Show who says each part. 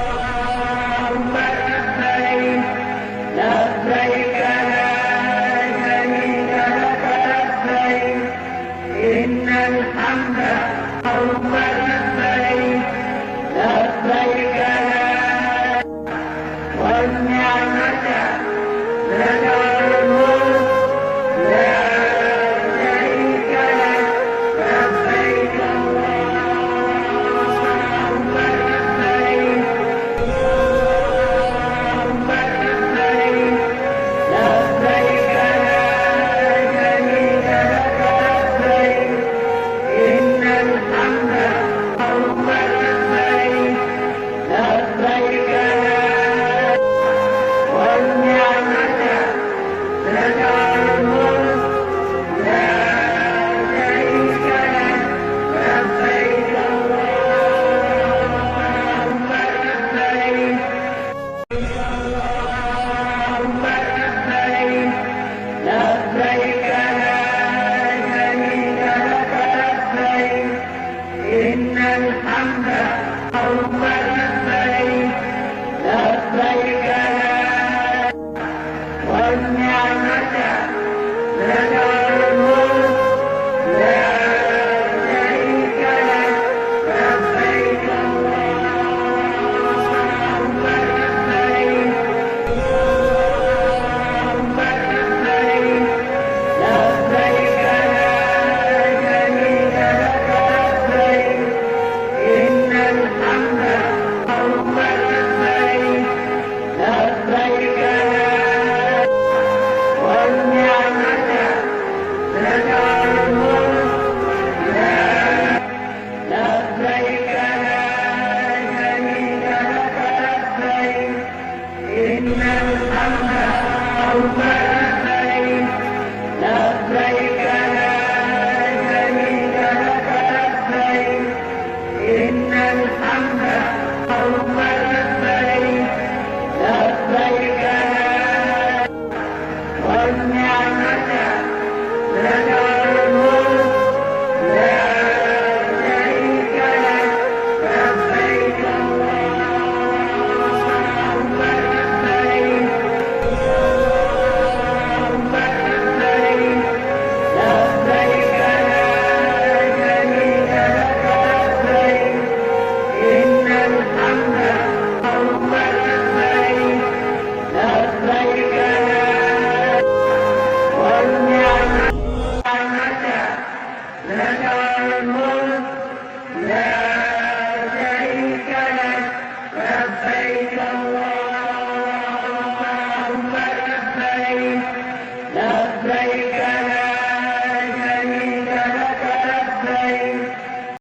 Speaker 1: اللهم لبيك لبيك لا شريك لك لبيك إن الحمد اللهم لبيك لبيك لا والنعمة لك والملك لا شريك لك لبيك اللهم لبيك اللهم لبيك لبيك لا شريك لك لبيك إن الحمد اللهم لبيك لبيك لا والنعمة لك والملك لا شريك لك لبيك اللهم لبيك اللهم لبيك لبيك لا شريك لك لبيك إن الحمد اللهم لبيك لبيك لا والنعمة لك والملك لا شريك لك لبيك اللهم لبيك اللهم لبيك لبيك لا شريك لك لبيك إن الحمد اللهم لبيك لبيك لا والنعمة لك والملك لا لبيك لا شريك لك لبيك إن الحمد اللهم